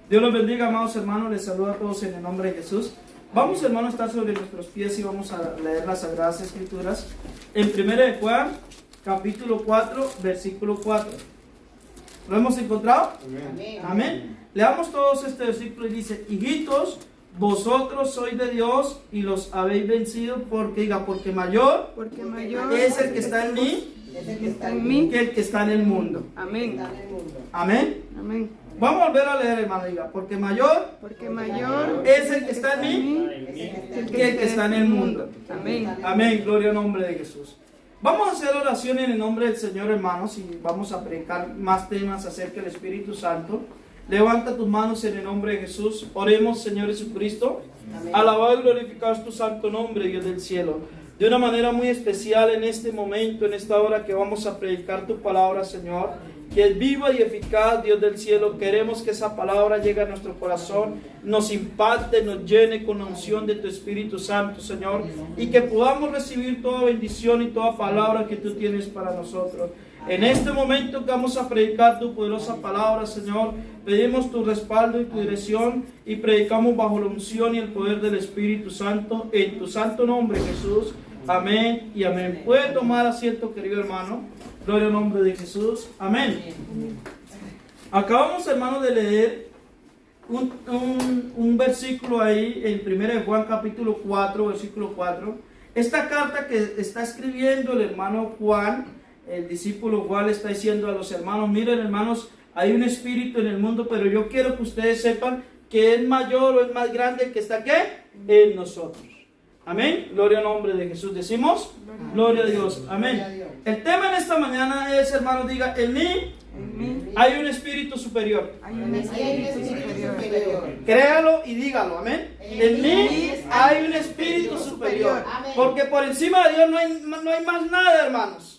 Dios los bendiga, amados hermanos. Les saludo a todos en el nombre de Jesús. Vamos, hermanos, a estar sobre nuestros pies y vamos a leer las Sagradas Escrituras. En 1 de Juan, capítulo 4, versículo 4. ¿Lo hemos encontrado? Amén. Amén. Leamos todos este versículo y dice: hijitos, vosotros sois de Dios y los habéis vencido, porque mayor es el que está en mí que el que está en el mundo. Amén. Amén. Amén. Vamos a volver a leer, hermano. Diga: porque mayor es el que está en mí que el que está en el mundo. Amén. Amén. Gloria al nombre de Jesús. Vamos a hacer oración en el nombre del Señor, hermanos, y vamos a predicar más temas acerca del Espíritu Santo. Levanta tus manos en el nombre de Jesús. Oremos, Señor Jesucristo. Alabado y glorificado es tu santo nombre, Dios del cielo. De una manera muy especial en este momento, en esta hora que vamos a predicar tu palabra, Señor, que es viva y eficaz, Dios del cielo. Queremos que esa palabra llegue a nuestro corazón, nos impacte, nos llene con la unción de tu Espíritu Santo, Señor, y que podamos recibir toda bendición y toda palabra que tú tienes para nosotros. En este momento que vamos a predicar tu poderosa palabra, Señor, pedimos tu respaldo y tu dirección y predicamos bajo la unción y el poder del Espíritu Santo, en tu santo nombre, Jesús. Amén y amén. Puede tomar asiento, querido hermano. Gloria al nombre de Jesús. Amén. Acabamos, hermano, de leer un versículo ahí en 1 de Juan capítulo 4, versículo 4. Esta carta que está escribiendo el hermano Juan, el discípulo Juan, le está diciendo a los hermanos: miren, hermanos, hay un espíritu en el mundo, pero yo quiero que ustedes sepan que es mayor o es más grande que está ¿qué? En nosotros. Amén. Gloria al nombre de Jesús. Decimos: gloria a Dios. Amén. El tema en esta mañana es, hermanos, diga: en mí hay un espíritu superior. Hay un espíritu superior. Créalo y dígalo. Amén. En mí hay un espíritu superior. Porque por encima de Dios no hay más nada, hermanos.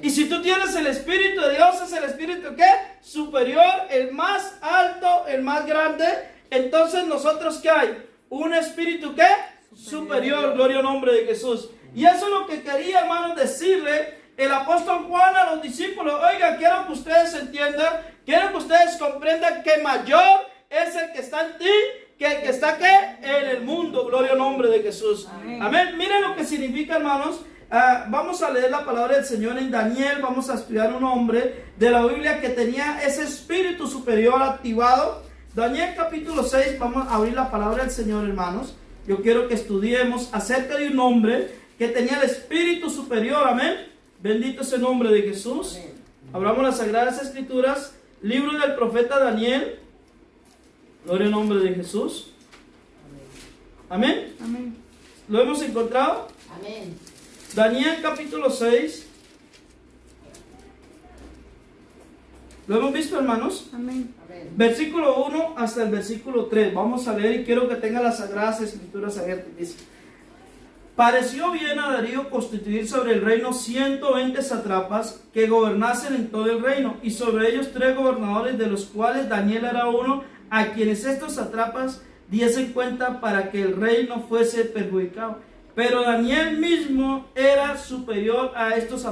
Y si tú tienes el Espíritu de Dios, es el Espíritu ¿qué? Superior, el más alto, el más grande. Entonces nosotros ¿qué hay? Un Espíritu ¿qué? Superior, gloria al nombre de Jesús. Y eso es lo que quería, hermanos, decirle el apóstol Juan a los discípulos. Oiga, quiero que ustedes entiendan, quiero que ustedes comprendan que mayor es el que está en ti que el que está ¿qué? En el mundo, gloria al nombre de Jesús. Amén. Miren lo que significa, hermanos. Vamos a leer la palabra del Señor en Daniel. Vamos a estudiar un hombre de la Biblia que tenía ese espíritu superior activado. Daniel capítulo 6, vamos a abrir la palabra del Señor, hermanos. Yo quiero que estudiemos acerca de un hombre que tenía el espíritu superior. Amén. Bendito es el nombre de Jesús. Abramos las Sagradas Escrituras, libro del profeta Daniel. Gloria al nombre de Jesús. Amén. Amén. ¿Lo hemos encontrado? Amén. Daniel capítulo 6. ¿Lo hemos visto, hermanos? Amén. Versículo 1 hasta el versículo 3. Vamos a leer y quiero que tenga las Sagradas Escrituras abiertas. Dice: pareció bien a Darío constituir sobre el reino 120 sátrapas que gobernasen en todo el reino, y sobre ellos 3 gobernadores, de los cuales Daniel era uno, a quienes estos sátrapas diesen cuenta para que el rey no fuese perjudicado. Pero Daniel mismo era superior a estos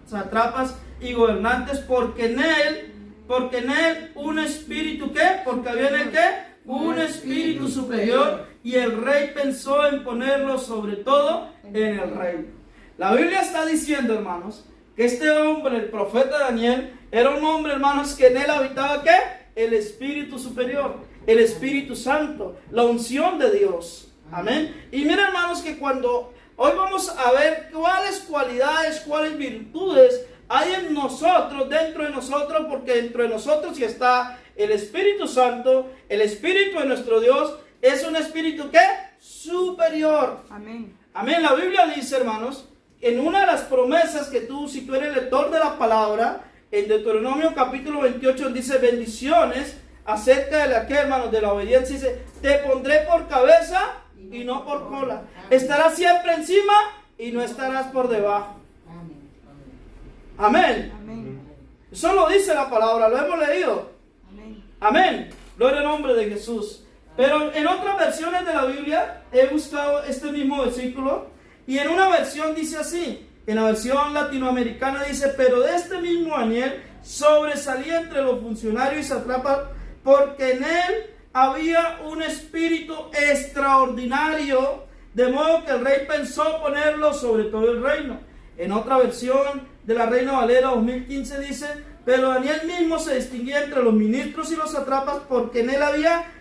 sátrapas y gobernantes, porque en él un espíritu ¿qué? Porque había en él ¿qué? Un espíritu superior, y el rey pensó en ponerlo sobre todo en el reino. La Biblia está diciendo, hermanos, que este hombre, el profeta Daniel, era un hombre, hermanos, que en él habitaba ¿qué? El espíritu superior, el Espíritu Santo, la unción de Dios. Amén. Y miren, hermanos, que cuando hoy vamos a ver cuáles cualidades, cuáles virtudes hay en nosotros, dentro de nosotros, porque dentro de nosotros ya está el Espíritu Santo, el Espíritu de nuestro Dios. Es un espíritu ¿qué? Superior. Amén. Amén. La Biblia dice, hermanos, en una de las promesas que si tú eres lector de la palabra, en Deuteronomio capítulo 28 dice bendiciones acerca de la que, hermanos, de la obediencia. Dice: te pondré por cabeza y no por cola. Estarás siempre encima y no estarás por debajo. Amén. Amén. Eso lo dice la palabra, lo hemos leído. Amén. Amén. Gloria al nombre de Jesús. Pero en otras versiones de la Biblia he buscado este mismo versículo, y en una versión dice así. En la versión latinoamericana dice: pero de este mismo Daniel sobresalía entre los funcionarios y sátrapas porque en él había un espíritu extraordinario, de modo que el rey pensó ponerlo sobre todo el reino. En otra versión de la Reina Valera 2015 dice: pero Daniel mismo se distinguía entre los ministros y los sátrapas, porque en él había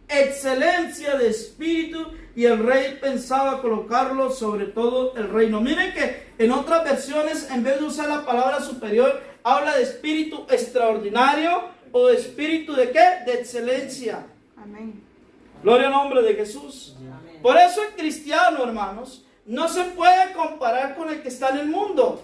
excelencia de espíritu, y el rey pensaba colocarlo sobre todo el reino. Miren que en otras versiones, en vez de usar la palabra superior, habla de espíritu extraordinario, o de espíritu de ¿qué? De excelencia. Amén. Gloria al nombre de Jesús. Amén. Por eso el cristiano, hermanos, no se puede comparar con el que está en el mundo.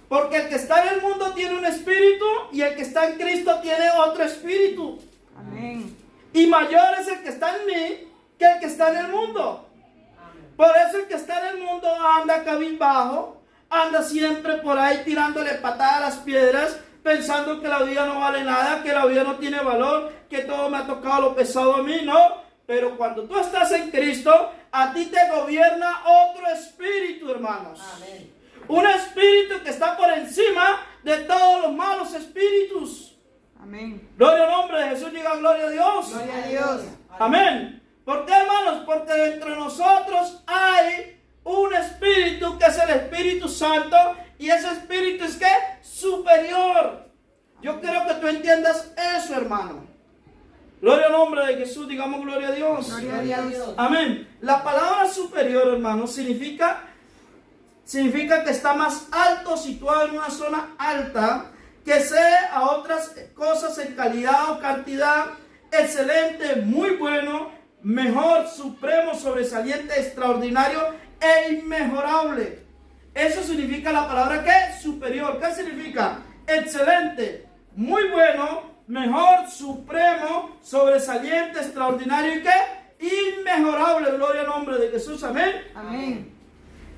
Porque el que está en el mundo tiene un espíritu, y el que está en Cristo tiene otro espíritu. Amén. Y mayor es el que está en mí que el que está en el mundo. Por eso el que está en el mundo anda cabizbajo, anda siempre por ahí tirándole patadas a las piedras, pensando que la vida no vale nada, que la vida no tiene valor, que todo me ha tocado lo pesado a mí, no. Pero cuando tú estás en Cristo, a ti te gobierna otro espíritu, hermanos. Amén. Un espíritu que está por encima de todos los malos espíritus. Amén. Gloria al nombre de Jesús, diga gloria a Dios. Gloria a Dios. Amén. ¿Por qué, hermanos? Porque dentro de nosotros hay un espíritu que es el Espíritu Santo, y ese espíritu es ¿qué? Superior. Yo quiero que tú entiendas eso, hermano. Gloria al nombre de Jesús, digamos gloria a Dios. Gloria a Dios. Amén. La palabra superior, hermano, significa que está más alto, situado en una zona alta, que sea a otras cosas en calidad o cantidad, excelente, muy bueno, mejor, supremo, sobresaliente, extraordinario e inmejorable. Eso significa la palabra ¿qué? Superior. ¿Qué significa? Excelente, muy bueno, mejor, supremo, sobresaliente, extraordinario y ¿qué? Inmejorable. Gloria al nombre de Jesús. Amén. Amén.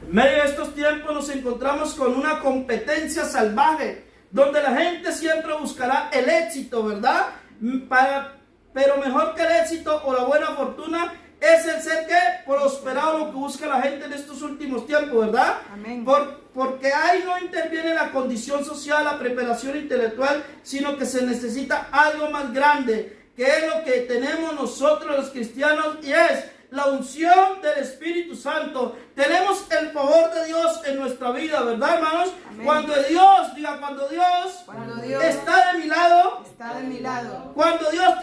En medio de estos tiempos nos encontramos con una competencia salvaje, donde la gente siempre buscará el éxito, ¿verdad? Pero mejor que el éxito o la buena fortuna es el ser que prosperado, lo que busca la gente en estos últimos tiempos, ¿verdad? Amén. Porque ahí no interviene la condición social, la preparación intelectual, sino que se necesita algo más grande, que es lo que tenemos nosotros los cristianos, y es la unción del Espíritu Santo. Tenemos el favor de Dios en nuestra vida, ¿verdad, hermanos? Amén. Cuando Dios, diga, cuando Dios está de mi lado, está de mi lado. cuando Dios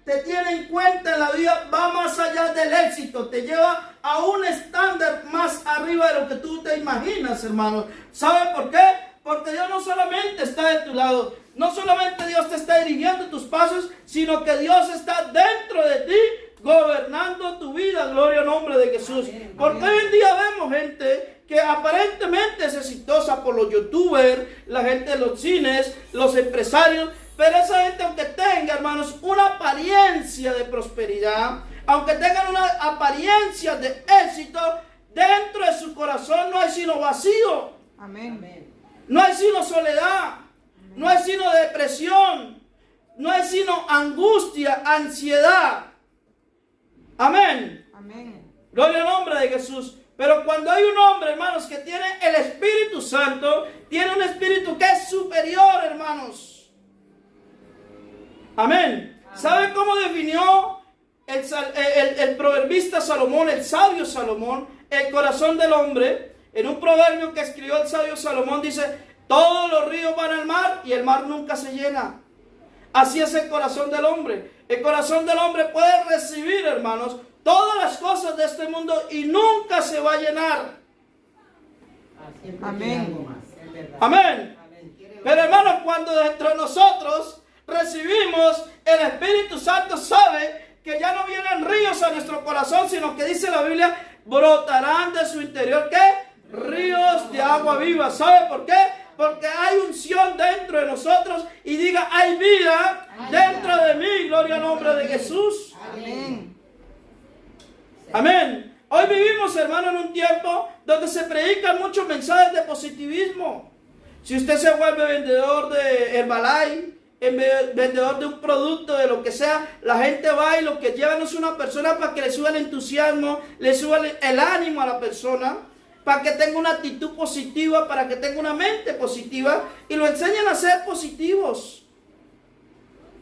te tiene en cuenta en la vida, va más allá del éxito, te lleva a un estándar más arriba de lo que tú te imaginas, hermanos. ¿Sabe por qué? Porque Dios no solamente está de tu lado, no solamente Dios te está dirigiendo tus pasos, sino que Dios está dentro de ti, gobernando tu vida. Gloria al nombre de Jesús. Amén. Porque hoy en día vemos gente que aparentemente es exitosa por los youtubers, la gente de los cines, los empresarios, pero esa gente, aunque tenga, hermanos, una apariencia de prosperidad, aunque tengan una apariencia de éxito, dentro de su corazón no hay sino vacío, Amén. Amén. no hay sino soledad, no hay sino depresión, no hay sino angustia, ansiedad. Amén. Amén. Gloria al nombre de Jesús. Pero cuando hay un hombre, hermanos, que tiene el Espíritu Santo, tiene un espíritu que es superior, hermanos. Amén. ¿Sabe cómo definió el proverbista Salomón, el sabio Salomón, el corazón del hombre? En un proverbio que escribió el sabio Salomón dice: todos los ríos van al mar y el mar nunca se llena. Así es el corazón del hombre. El corazón del hombre puede recibir, hermanos, todas las cosas de este mundo y nunca se va a llenar. Siempre Amén. quiere algo más, es verdad. Amén. Amén. Pero, hermanos, cuando dentro de nosotros recibimos el Espíritu Santo, sabe que ya no vienen ríos a nuestro corazón, sino que dice la Biblia, brotarán de su interior, ¿qué? Ríos de agua viva. ¿Sabe por qué? Porque hay unción dentro de nosotros, y diga, hay vida dentro de mí. Gloria al nombre de Jesús. Amén. Amén. Hoy vivimos, hermano, en un tiempo donde se predican muchos mensajes de positivismo. Si usted se vuelve vendedor de Herbalife, vendedor de un producto, de lo que sea, la gente va y lo que lleva no es una persona para que le suba el entusiasmo, le suba el ánimo a la persona, para que tenga una actitud positiva, para que tenga una mente positiva, y lo enseñan a ser positivos.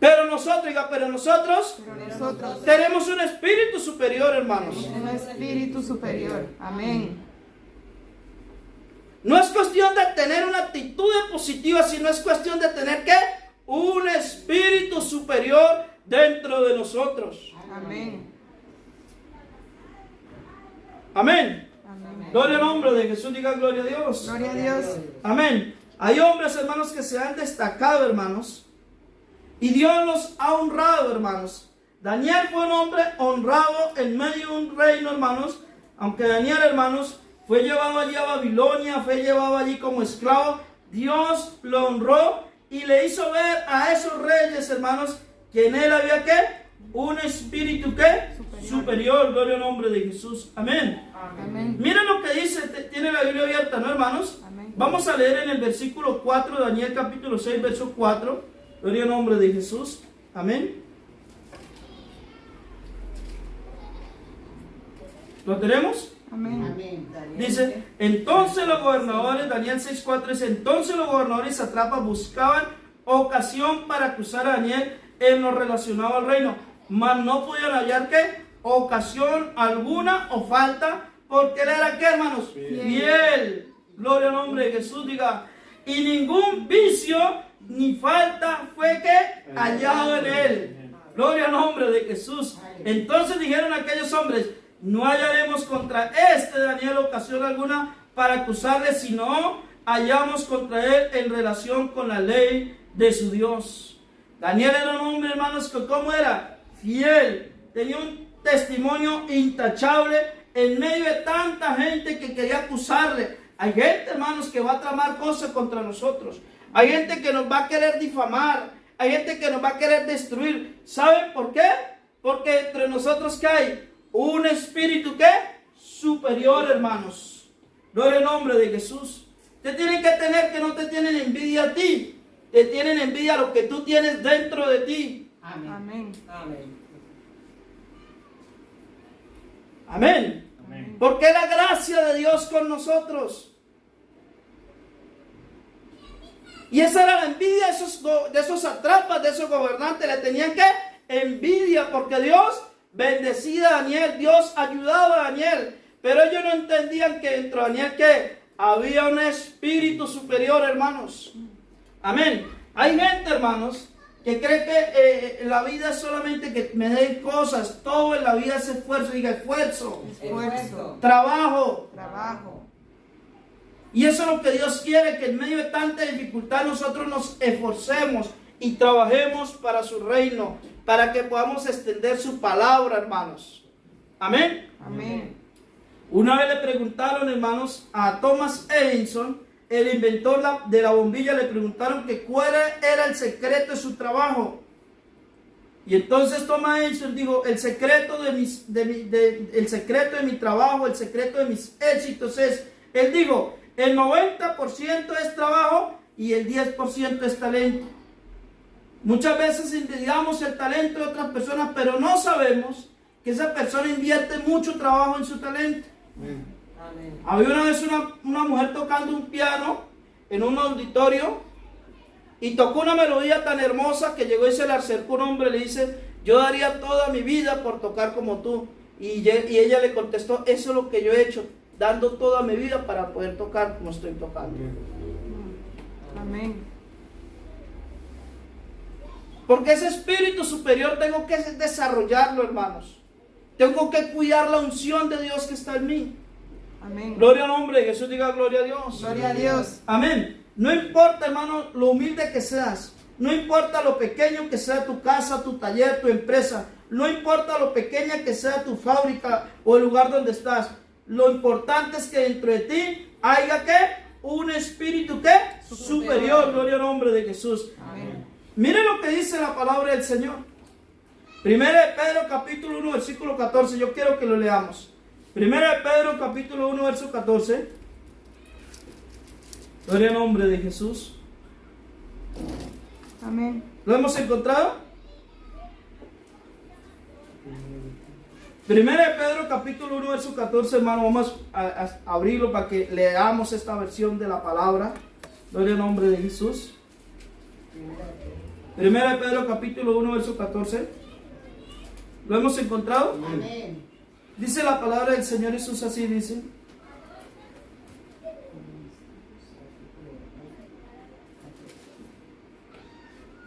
Pero nosotros, diga, pero nosotros Pero nosotros tenemos un espíritu superior, hermanos. tenemos un espíritu superior. Amén. No es cuestión de tener una actitud positiva, sino es cuestión de tener ¿qué? Un espíritu superior dentro de nosotros. Amén. Amén. Amén. Gloria al nombre de Jesús, diga gloria a Dios. Gloria a Dios. Amén. Hay hombres, hermanos, que se han destacado, hermanos, y Dios los ha honrado, hermanos. Daniel fue un hombre honrado en medio de un reino, hermanos. Aunque Daniel, hermanos, fue llevado allí a Babilonia, fue llevado allí como esclavo, Dios lo honró y le hizo ver a esos reyes, hermanos, que en él había ¿qué? Un espíritu ¿qué? Superior. Gloria al nombre de Jesús. Amén. Amén. Miren lo que dice, tiene la Biblia abierta, ¿no, hermanos? Amén. Vamos a leer en el versículo 4, Daniel capítulo 6, verso 4. Gloria al nombre de Jesús. Amén. ¿Lo tenemos? Amén. Amén. Daniel. Dice, entonces los gobernadores, Daniel 6:4 dice, entonces los gobernadores y satrapas buscaban ocasión para acusar a Daniel en lo relacionado al reino, mas no podían hallar ¿qué? Ocasión alguna o falta, porque él era ¿qué, hermanos? Fiel. Gloria al nombre de Jesús, diga, y ningún vicio ni falta fue ¿qué? Hallado en él. Gloria al nombre de Jesús. Entonces dijeron aquellos hombres, no hallaremos contra este Daniel ocasión alguna para acusarle, sino hallamos contra él en relación con la ley de su Dios. Daniel era un hombre, hermanos, que ¿cómo era? Fiel. Tenía un testimonio intachable en medio de tanta gente que quería acusarle. Hay gente, hermanos, que va a tramar cosas contra nosotros. Hay gente que nos va a querer difamar. Hay gente que nos va a querer destruir. ¿Saben por qué? Porque entre nosotros ¿qué hay? Un espíritu ¿qué? Superior, hermanos. Gloria al nombre de Jesús. Te tienen que tener que no te tienen envidia a ti. Te tienen envidia a lo que tú tienes dentro de ti. Amén. Amén. Amén. Amén. Amén. Porque la gracia de Dios con nosotros. Y esa era la envidia de esos satrapas, de esos gobernantes. Le tenían que envidia porque Dios bendecía a Daniel, Dios ayudaba a Daniel. Pero ellos no entendían que dentro de Daniel que había un espíritu superior, hermanos. Amén. Hay gente, hermanos, que cree que la vida es solamente que me den cosas. Todo en la vida es esfuerzo. Diga esfuerzo, Esfuerzo. trabajo. Trabajo. Y eso es lo que Dios quiere, que en medio de tanta dificultad nosotros nos esforcemos y trabajemos para su reino, para que podamos extender su palabra, hermanos. Amén. Amén. Una vez le preguntaron, hermanos, a Thomas Edison, el inventor de la bombilla, le preguntaron que cuál era el secreto de su trabajo. Y entonces Thomas Edison dijo, el secreto de mi trabajo, el secreto de mis éxitos es, él dijo, el 90% es trabajo y el 10% es talento. Muchas veces envidiamos el talento de otras personas, pero no sabemos que esa persona invierte mucho trabajo en su talento. Amén. Había una vez una mujer tocando un piano en un auditorio y tocó una melodía tan hermosa que llegó y se le acercó un hombre y le dice, yo daría toda mi vida por tocar como tú. Y ella le contestó, eso es lo que yo he hecho, dando toda mi vida para poder tocar como estoy tocando. Amén. Porque ese espíritu superior tengo que desarrollarlo, hermanos. Tengo que cuidar la unción de Dios que está en mí. Amén. Gloria al nombre de Jesús, diga gloria a Dios. Gloria a Dios. Amén. No importa, hermano, lo humilde que seas. No importa lo pequeño que sea tu casa, tu taller, tu empresa. No importa lo pequeña que sea tu fábrica o el lugar donde estás. Lo importante es que dentro de ti haya ¿qué? Un espíritu ¿qué? Superior. Gloria al nombre de Jesús. Amén. Mire lo que dice la palabra del Señor. Primera de Pedro capítulo 1 versículo 14. Yo quiero que lo leamos. Primera de Pedro capítulo 1 verso 14. Gloria al nombre de Jesús. Amén. ¿Lo hemos encontrado? Primera de Pedro capítulo 1 verso 14, hermano. Vamos a abrirlo para que leamos esta versión de la palabra. Gloria al nombre de Jesús. Primera de Pedro capítulo 1 verso 14. ¿Lo hemos encontrado? Amén. Dice la palabra del Señor Jesús así, dice.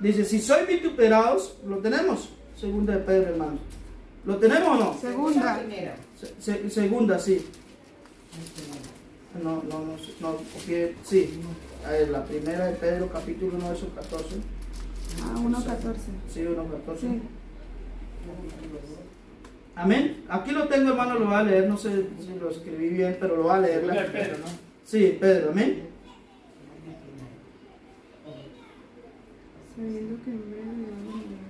Dice, si sois vituperados, lo tenemos. Segunda de Pedro, hermano. ¿Lo tenemos o no? Segunda. Primera. Segunda, sí. No, porque sí. La primera de Pedro, capítulo 1, verso 14. Ah, 1:14. Sí, 1:14. Sí. Amén. Aquí lo tengo, hermano, lo voy a leer. No sé si lo escribí bien, pero lo voy a leer. Pedro, ¿no? Sí, Pedro, amén. Sabiendo que en breve le vamos a dar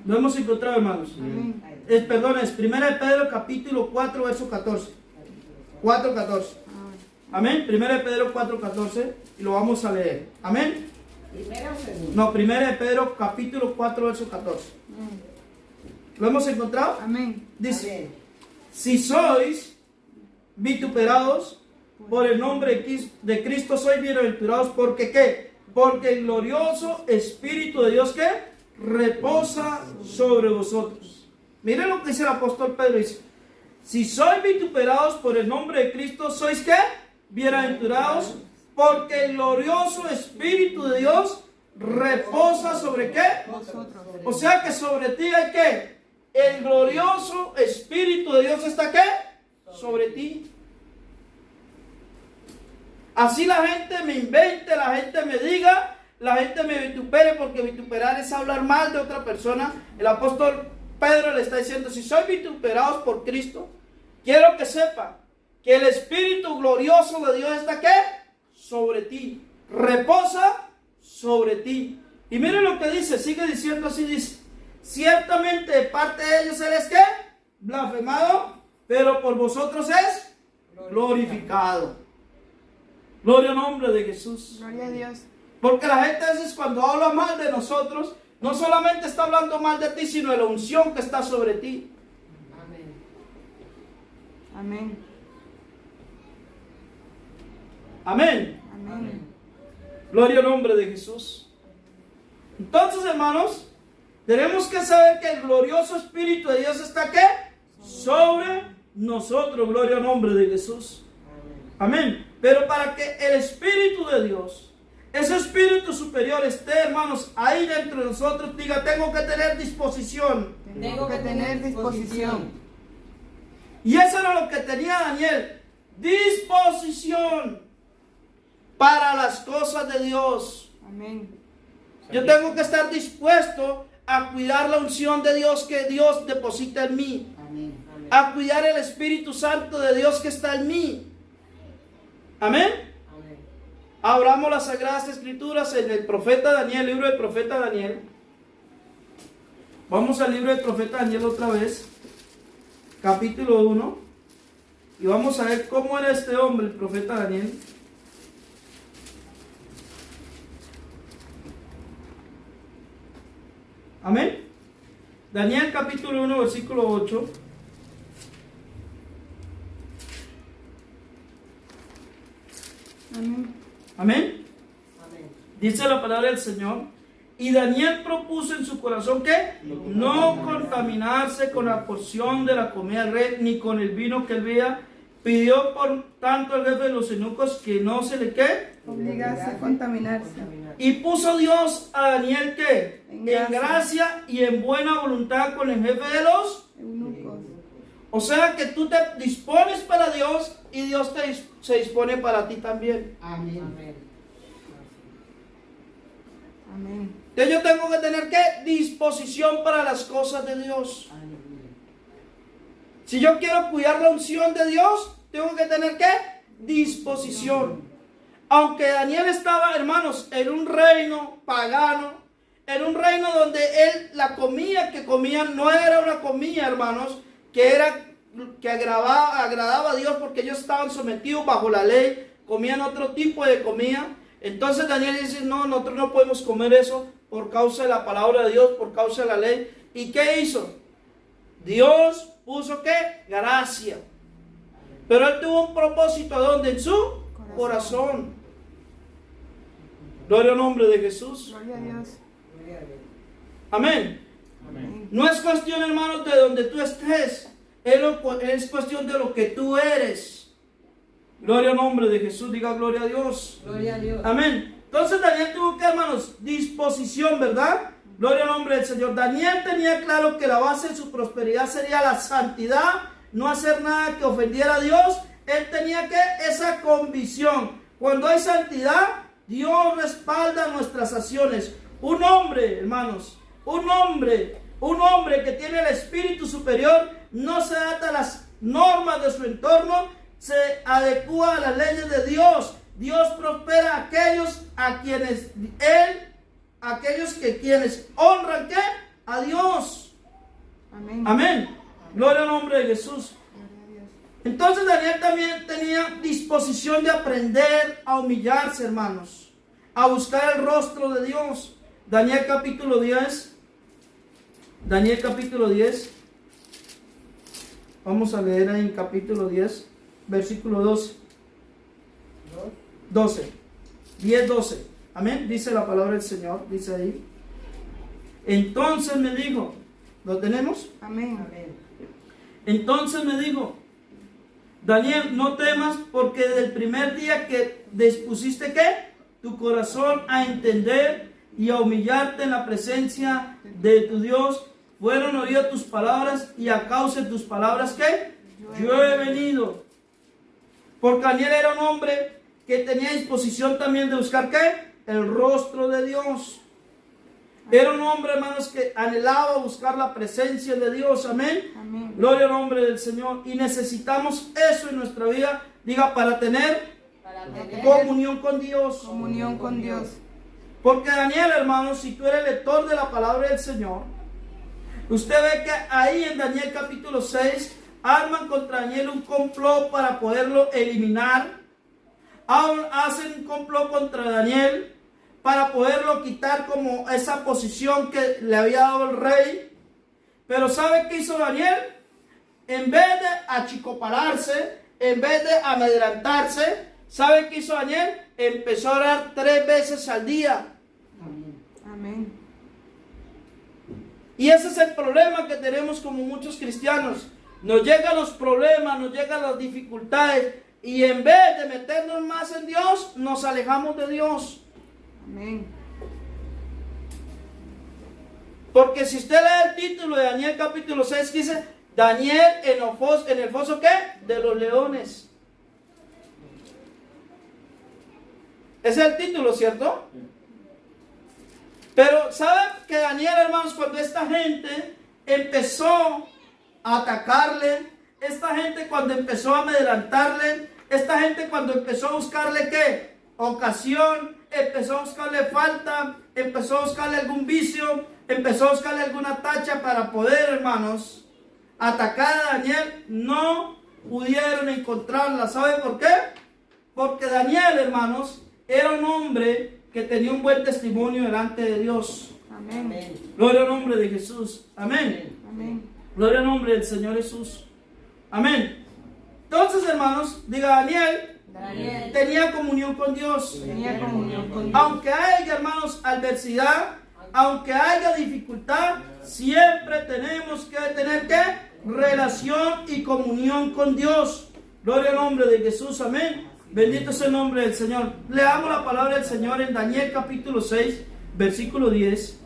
Lo hemos encontrado, hermanos. Amén. Perdón, es primera de Pedro, capítulo 4, verso 14. 4:14. Ah, Amén. Primera de Pedro 4:14 y lo vamos a leer. Amén. ¿Primera o segunda? No, primera de Pedro, capítulo 4, verso 14. ¿Lo hemos encontrado? amén. Dice, Amén. si sois vituperados por el nombre de Cristo, sois bienaventurados, porque ¿qué? Porque el glorioso Espíritu de Dios, ¿qué? Reposa sobre vosotros. Miren lo que dice el apóstol Pedro, dice, si sois vituperados por el nombre de Cristo, sois ¿qué? Bienaventurados, porque el glorioso Espíritu de Dios reposa sobre ¿qué? Vosotros. O sea que sobre ti hay ¿qué? El glorioso Espíritu de Dios está ¿qué? Sobre ti. Así la gente me invente, la gente me diga, la gente me vitupere, porque vituperar es hablar mal de otra persona. El apóstol Pedro le está diciendo, si sois vituperados por Cristo, quiero que sepa que el Espíritu glorioso de Dios está ¿qué? Sobre ti. Reposa sobre ti. Y miren lo que dice, sigue diciendo así, dice, ciertamente de parte de ellos eres ¿qué? Blasfemado, pero por vosotros es glorificado. Gloria al nombre de Jesús. Gloria a Dios. Porque la gente a veces cuando habla mal de nosotros, no solamente está hablando mal de ti, sino de la unción que está sobre ti. Amén. Amén. Amén. Amén. Gloria al nombre de Jesús. Entonces, hermanos, tenemos que saber que el glorioso Espíritu de Dios está ¿qué? Sobre nosotros. Gloria al nombre de Jesús. Amén. Pero para que el Espíritu de Dios, ese Espíritu superior esté, hermanos, ahí dentro de nosotros, diga, tengo que tener disposición. Tengo que tener disposición. Y eso era lo que tenía Daniel. Disposición para las cosas de Dios. Amén. Yo tengo que estar dispuesto a cuidar la unción de Dios que Dios deposita en mí. Amén. Amén. A cuidar el Espíritu Santo de Dios que está en mí. Amén. Amén. Abramos las Sagradas Escrituras en el profeta Daniel, libro del profeta Daniel. Vamos al libro del profeta Daniel otra vez, capítulo 1. Y vamos a ver cómo era este hombre, el profeta Daniel. Amén. Daniel capítulo 1, versículo 8. Amén. Amén. Amén. Dice la palabra del Señor. Y Daniel propuso en su corazón que no contaminarse con la porción de la comida del rey, ni con el vino que él bebía. Pidió por tanto al jefe de los eunucos que no se le ¿qué? Obligase a contaminarse. Y puso Dios a Daniel ¿qué? En En gracia y en buena voluntad con el jefe de los. Eunucos. O sea que tú te dispones para Dios y Dios se dispone para ti también. Amén. Amén. Amén. Entonces yo tengo que tener ¿qué? Disposición para las cosas de Dios. Aleluya. Si yo quiero cuidar la unción de Dios, tengo que tener ¿qué? Disposición. Aunque Daniel estaba, hermanos, en un reino pagano, en un reino donde él, la comida que comían no era una comida, hermanos, que agradaba a Dios, porque ellos estaban sometidos bajo la ley, comían otro tipo de comida. Entonces Daniel dice, no, nosotros no podemos comer eso por causa de la palabra de Dios, por causa de la ley. ¿Y qué hizo? Dios puso ¿qué? Gracia. Pero él tuvo un propósito, ¿dónde? En su corazón. Gloria al nombre de Jesús. Gloria a Dios. Gloria a Dios. Amén. Amén. No es cuestión, hermanos, de donde tú estés. Es cuestión de lo que tú eres. Gloria al nombre de Jesús. Diga gloria a Dios. Gloria a Dios. Amén. Entonces Daniel tuvo que, hermanos, disposición, ¿verdad? Gloria al nombre del Señor. Daniel tenía claro que la base de su prosperidad sería la santidad, no hacer nada que ofendiera a Dios. Él tenía que esa convicción. Cuando hay santidad, Dios respalda nuestras acciones. Un hombre, hermanos, un hombre que tiene el espíritu superior, no se adapta a las normas de su entorno, se adecua a las leyes de Dios. Dios prospera a aquellos a quienes quienes honran ¿qué? A Dios. Amén. Amén. Gloria al nombre de Jesús. Gloria a Dios. Entonces Daniel también tenía disposición de aprender a humillarse, hermanos, a buscar el rostro de Dios. Daniel capítulo 10. Daniel capítulo 10. Vamos a leer ahí en capítulo 10, versículo 12. 10:12. Amén. Dice la palabra del Señor. Dice ahí. Entonces me dijo. ¿Lo tenemos? Amén. Amén. Entonces me dijo: Daniel, no temas, porque desde el primer día que dispusiste ¿qué? Tu corazón a entender y a humillarte en la presencia de tu Dios, fueron oídas tus palabras, y a causa de tus palabras ¿qué? Yo he venido. Porque Daniel era un hombre que tenía disposición también de buscar ¿qué? El rostro de Dios. Era un hombre, hermanos, que anhelaba buscar la presencia de Dios. Amén. Amén. Gloria al nombre del Señor. Y necesitamos eso en nuestra vida. Diga, para tener Para tener comunión con Dios. Comunión con Dios. Porque Daniel, hermanos, si tú eres lector de la palabra del Señor, usted ve que ahí en Daniel capítulo 6 arman contra Daniel un complot para poderlo eliminar. Hacen un complot contra Daniel para poderlo quitar como esa posición que le había dado el rey. Pero ¿sabe qué hizo Daniel? En vez de achicopalarse, en vez de amedrentarse, ¿sabe qué hizo Daniel? Empezó a orar 3 veces al día. Amén. Amén. Y ese es el problema que tenemos como muchos cristianos. Nos llegan los problemas, nos llegan las dificultades, y en vez de meternos más en Dios, nos alejamos de Dios. Amén. Porque si usted lee el título de Daniel capítulo 6, dice Daniel en el foso ¿qué? De los leones. Ese es el título, ¿cierto? Pero ¿saben que Daniel, hermanos, cuando esta gente empezó a atacarle, esta gente cuando empezó a amedrentarle, esta gente cuando empezó a buscarle ¿qué? Ocasión, empezó a buscarle falta, empezó a buscarle algún vicio, empezó a buscarle alguna tacha para poder, hermanos, atacar a Daniel, no pudieron encontrarla. ¿Sabe por qué? Porque Daniel, hermanos, era un hombre que tenía un buen testimonio delante de Dios. Amén. Amén. Gloria al nombre de Jesús. Amén. Amén. Gloria al nombre del Señor Jesús. Amén. Entonces, hermanos, diga, Daniel Daniel tenía comunión con Dios. Tenía comunión con Dios. Aunque haya, hermanos, adversidad, aunque haya dificultad, siempre tenemos que tener ¿qué? Relación y comunión con Dios. Gloria al nombre de Jesús. Amén. Bendito sea el nombre del Señor. Leamos la palabra del Señor en Daniel capítulo 6, versículo 10.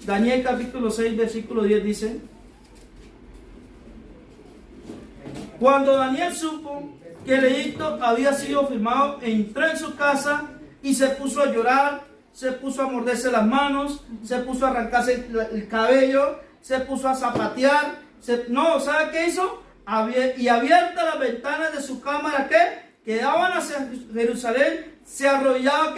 Daniel capítulo 6, versículo 10 dice: Cuando Daniel supo que el edicto había sido firmado, entró en su casa y se puso a llorar, se puso a morderse las manos, se puso a arrancarse el cabello, se puso a zapatear. ¿Sabe qué hizo? Y abiertas las ventanas de su cámara que daban hacia Jerusalén, se arrodillaba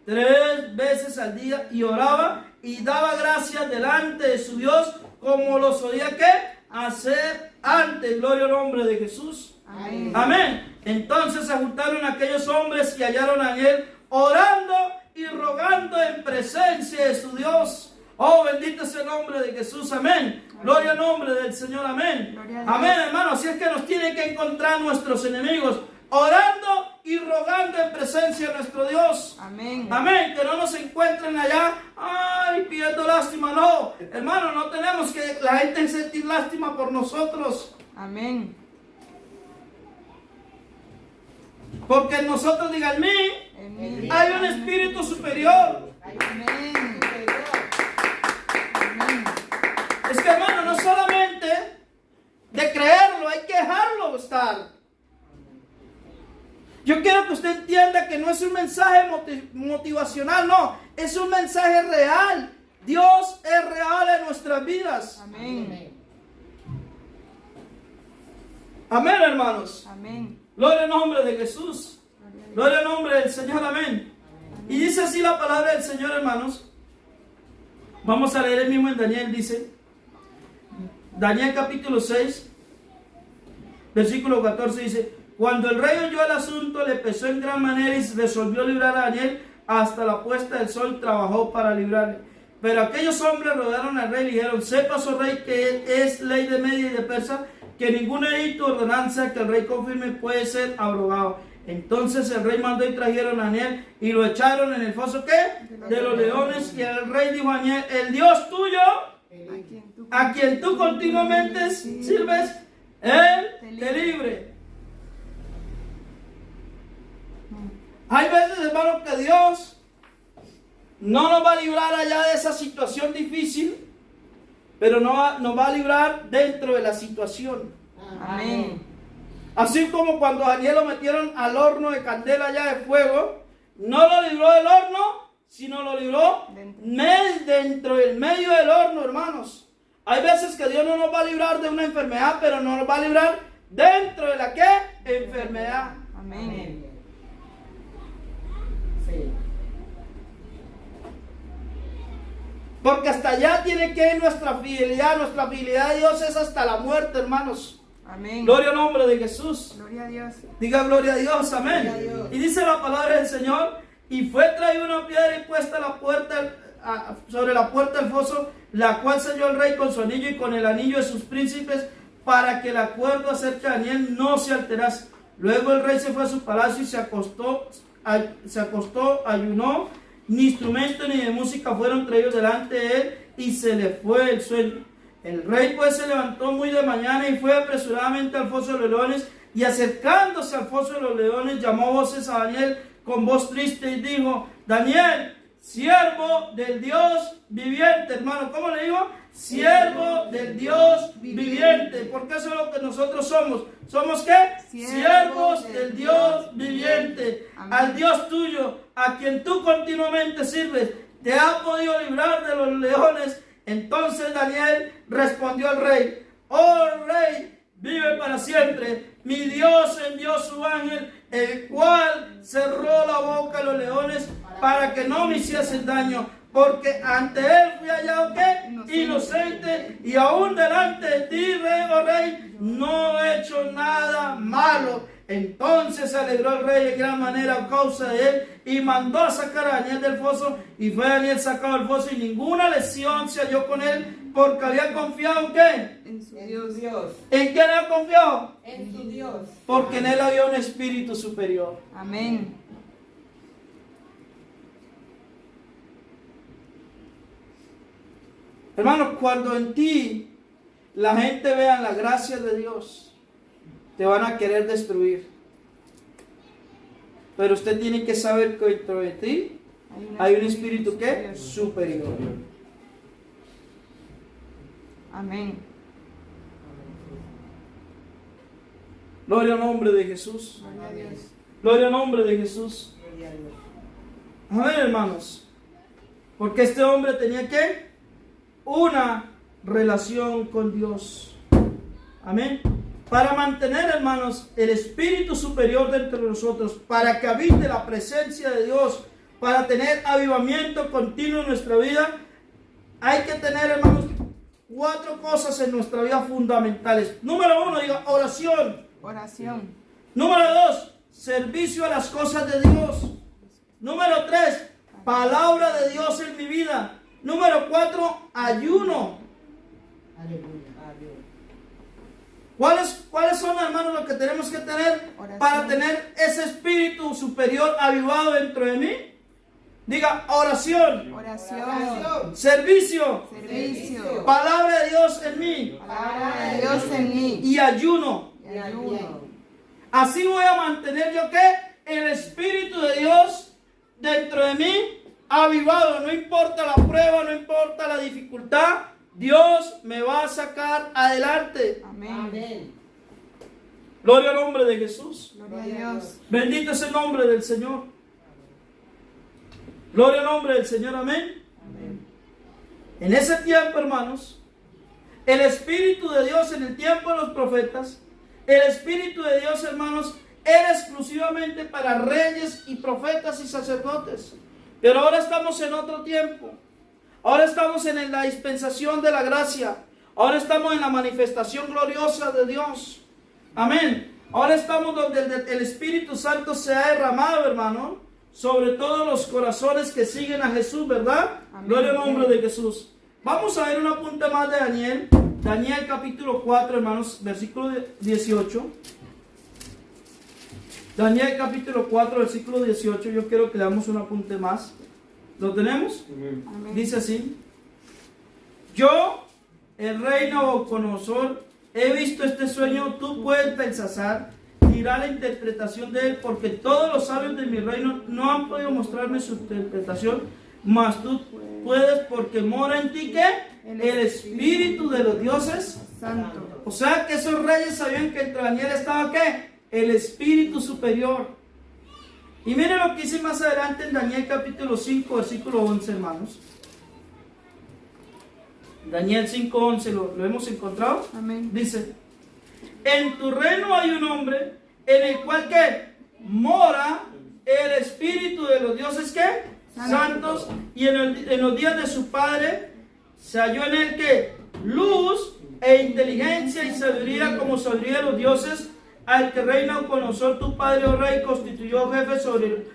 3 veces al día y oraba y daba gracias delante de su Dios, como lo solía hacer antes. Gloria al nombre de Jesús. Amén. Amén. Entonces se juntaron aquellos hombres y hallaron a Daniel orando y rogando en presencia de su Dios. Oh, bendito sea el nombre de Jesús. Amén. Gloria al nombre del Señor. Amén. Gloria a Dios. Amén, hermano. Así es que nos tienen que encontrar nuestros enemigos orando y rogando en presencia de nuestro Dios. Amén. Amén, que no nos encuentren allá, ay, pidiendo lástima. No, hermano, no tenemos que la gente sentir lástima por nosotros. Amén. Porque en nosotros, diga, en mí, En mí. hay un espíritu superior. Amén. Amén. Es que, hermano, no solamente de creerlo, hay que dejarlo estar. Yo quiero que usted entienda que no es un mensaje motivacional, no, es un mensaje real. Dios es real en nuestras vidas. Amén. Amén, hermanos. Amén. Gloria al nombre de Jesús. Gloria al nombre del Señor, amén. Y dice así la palabra del Señor, hermanos. Vamos a leer el mismo en Daniel, dice. Daniel capítulo 6, versículo 14 dice: cuando el rey oyó el asunto, le pesó en gran manera y resolvió librar a Daniel. Hasta la puesta del sol trabajó para librarle. Pero aquellos hombres rodearon al rey y dijeron: sepas, oh rey, que es ley de Media y de Persia, que ningún edicto o ordenanza que el rey confirme puede ser abrogado. Entonces el rey mandó y trajeron a Daniel y lo echaron en el foso, ¿qué? De los leones. Y el rey dijo a Daniel: el Dios tuyo, a quien tú continuamente sirves, Él te libre. Hay veces, hermano, que Dios no nos va a librar allá de esa situación difícil, pero nos va a librar dentro de la situación. Amén. Así como cuando a Daniel lo metieron al horno de candela allá de fuego, no lo libró del horno, sino lo libró dentro del medio del horno, hermanos. Hay veces que Dios no nos va a librar de una enfermedad, pero nos va a librar dentro de la ¿qué? Enfermedad. Amén. Sí. Porque hasta allá tiene que ir nuestra fidelidad. Nuestra fidelidad a Dios es hasta la muerte, hermanos. Amén. Gloria al nombre de Jesús. Gloria a Dios. Diga gloria a Dios, amén. Gloria a Dios. Y dice la palabra del Señor: y fue traída una piedra y puesta la puerta, sobre la puerta del foso, la cual selló el rey con su anillo y con el anillo de sus príncipes, para que el acuerdo acerca de Daniel no se alterase. Luego el rey se fue a su palacio y se acostó, ayunó. Ni instrumento ni de música fueron traídos delante de él, y se le fue el sueño. El rey pues se levantó muy de mañana y fue apresuradamente al foso de los leones, y acercándose al foso de los leones llamó a voces a Daniel con voz triste y dijo: Daniel, siervo del Dios viviente. Hermano, ¿cómo le digo? Siervo del Dios viviente. Porque eso es lo que nosotros somos. ¿Somos qué? Siervos del Dios viviente. Amén. Al Dios tuyo, a quien tú continuamente sirves, te ha podido librar de los leones. Entonces Daniel respondió al rey: oh rey, vive para siempre. Mi Dios envió su ángel, el cual cerró la boca de los leones para que no me hiciesen daño, porque ante él fui hallado ¿qué? Inocente, y aún delante de ti, rey, oh rey, no he hecho nada malo. Entonces se alegró el rey en gran manera a causa de él, y mandó a sacar a Daniel del foso, y fue Daniel sacado del foso, y ninguna lesión se halló con él, porque había confiado ¿en qué? En su En Dios. su Dios. ¿En quién había confiado? En su Dios. Porque en él había un espíritu superior. Amén. Hermanos, cuando en ti la gente vea la gracia de Dios, te van a querer destruir. Pero usted tiene que saber que dentro de ti hay un espíritu ¿qué? Superior. Amén. Gloria al nombre de Jesús. Gloria a Dios. Gloria al nombre de Jesús. Gloria a Dios. A ver, hermanos, porque este hombre tenía que una relación con Dios. Amén. Para mantener, hermanos, el espíritu superior dentro de nosotros, para que habite la presencia de Dios, para tener avivamiento continuo en nuestra vida, hay que tener, hermanos, 4 cosas en nuestra vida fundamentales. Número 1, diga oración. Oración. Número 2, servicio a las cosas de Dios. Número 3, palabra de Dios en mi vida. Número 4, ayuno. Aleluya. Adiós. ¿Cuáles son, hermanos, lo que tenemos que tener Oración. para tener ese espíritu superior avivado dentro de mí? Diga, oración, Oración. servicio, Servicio. palabra de Dios en mí Palabra de Dios en mí. y ayuno. Y ayuno. Así voy a mantener yo que el Espíritu de Dios dentro de mí avivado. No importa la prueba, no importa la dificultad, Dios me va a sacar adelante. Amén. Amén. Gloria al nombre de Jesús. Gloria a Dios. Bendito es el nombre del Señor. Gloria al nombre del Señor. Amén. En ese tiempo, hermanos, el Espíritu de Dios en el tiempo de los profetas, el Espíritu de Dios, hermanos, era exclusivamente para reyes y profetas y sacerdotes. Pero ahora estamos en otro tiempo. Ahora estamos en la dispensación de la gracia. Ahora estamos en la manifestación gloriosa de Dios. Amén. Ahora estamos donde el Espíritu Santo se ha derramado, hermano, sobre todos los corazones que siguen a Jesús, ¿verdad? Amén. Gloria al nombre de Jesús. Vamos a ver una punta más de Daniel. Daniel capítulo 4, hermanos, versículo 18. Daniel capítulo 4, versículo 18. Yo quiero que le damos un apunte más. ¿Lo tenemos? Amén. Dice así: yo, el rey Nabucodonosor, he visto este sueño. Tú puedes pensar, dirá la interpretación de él, porque todos los sabios de mi reino no han podido mostrarme su interpretación, mas tú puedes, porque mora en ti ¿qué? El espíritu de los dioses. Santo. O sea que esos reyes sabían que entre Daniel estaba ¿qué? El espíritu superior. Y miren lo que dice más adelante en Daniel capítulo 5, versículo 11, hermanos. Daniel 5, 11, ¿lo hemos encontrado? Amén. Dice: en tu reino hay un hombre en el cual ¿qué? Mora el espíritu de los dioses ¿qué? Santos, y en los días de su padre se halló en él ¿qué? Luz e inteligencia y sabiduría como sabiduría de los dioses, al que reina con nosotros tu padre, oh rey, constituyó jefe sobre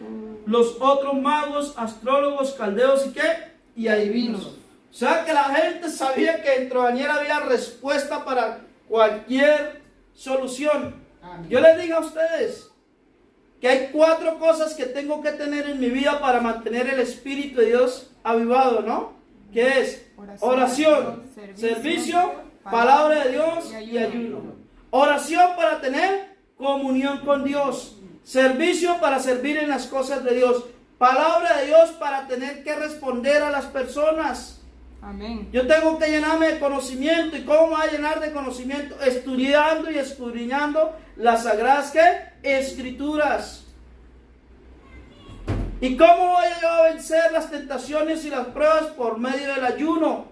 los otros magos, astrólogos, caldeos y qué? Y adivinos. O sea que la gente sabía que dentro de Daniel había respuesta para cualquier solución. Amén. Yo les digo a ustedes que hay 4 cosas que tengo que tener en mi vida para mantener el Espíritu de Dios avivado, ¿no? Que es oración, servicio, palabra de Dios y ayuno. Oración para tener comunión con Dios. Servicio para servir en las cosas de Dios. Palabra de Dios para tener que responder a las personas. Amén. Yo tengo que llenarme de conocimiento. ¿Y cómo me voy a llenar de conocimiento? Estudiando y escudriñando las sagradas ¿qué? Escrituras. ¿Y cómo voy yo a vencer las tentaciones y las pruebas? Por medio del ayuno.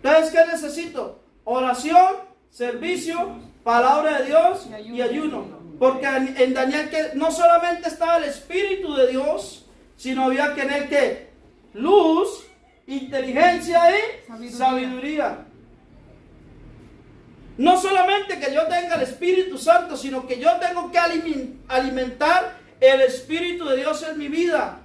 Entonces, ¿qué necesito? Oración, servicio, palabra de Dios y ayuno. Porque en Daniel que no solamente estaba el Espíritu de Dios, sino había que en él que luz, inteligencia y sabiduría. No solamente que yo tenga el Espíritu Santo, sino que yo tengo que alimentar el Espíritu de Dios en mi vida.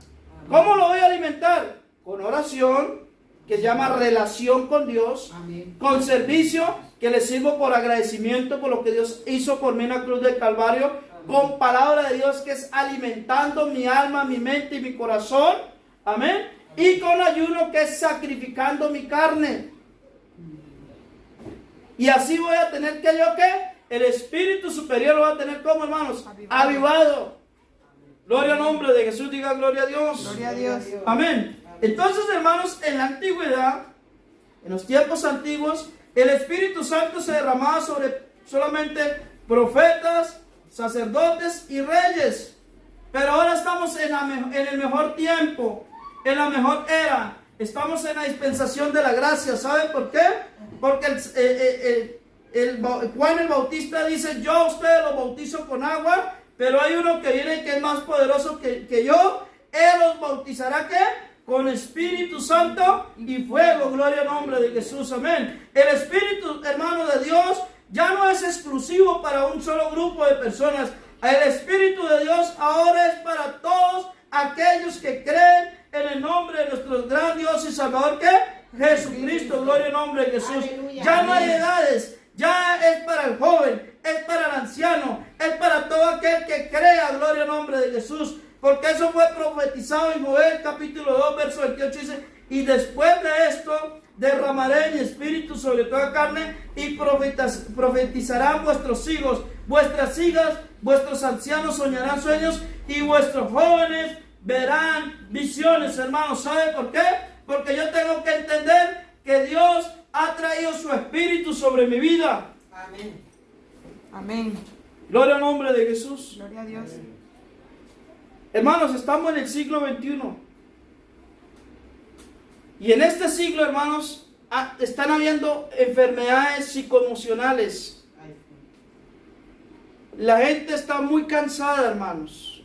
¿Cómo lo voy a alimentar? Con oración, que se llama relación con Dios. Amén. Con servicio, que le sirvo por agradecimiento por lo que Dios hizo por mí en la cruz del Calvario. Con palabra de Dios, que es alimentando mi alma, mi mente y mi corazón. Amén. Y con ayuno, que es sacrificando mi carne. Y así voy a tener que yo que el Espíritu Superior lo va a tener como, hermanos, avivado. Gloria al nombre de Jesús, diga gloria a Dios. Gloria a Dios. Amén. Entonces, hermanos, en la antigüedad, en los tiempos antiguos, el Espíritu Santo se derramaba sobre solamente profetas, sacerdotes y reyes. Pero ahora estamos en el mejor tiempo, en la mejor era. Estamos en la dispensación de la gracia. ¿Saben por qué? Porque Juan el Bautista dice: yo a ustedes los bautizo con agua, pero hay uno que viene que es más poderoso que yo. Él los bautizará ¿qué? Con Espíritu Santo y fuego. Gloria al nombre de Jesús. Amén. El Espíritu, hermano de Dios, ya no es exclusivo para un solo grupo de personas. El Espíritu de Dios ahora es para todos aquellos que creen en el nombre de nuestro gran Dios y Salvador, ¿qué? Jesucristo, gloria al nombre de Jesús. Aleluya. Ya no hay Amén. edades, ya es para el joven, es para el anciano, es para todo aquel que crea, gloria al nombre de Jesús. Porque eso fue profetizado en Joel capítulo 2, verso 28, dice, y después de esto derramaré mi espíritu sobre toda carne y profetizarán vuestros hijos, vuestras hijas, vuestros ancianos soñarán sueños y vuestros jóvenes verán visiones, hermanos. ¿Sabe por qué? Porque yo tengo que entender que Dios ha traído su espíritu sobre mi vida. Amén. Amén. Gloria al nombre de Jesús. Gloria a Dios. Hermanos, estamos en el siglo XXI. Y en este siglo, hermanos, están habiendo enfermedades psicoemocionales. Ay, sí. La gente está muy cansada, hermanos.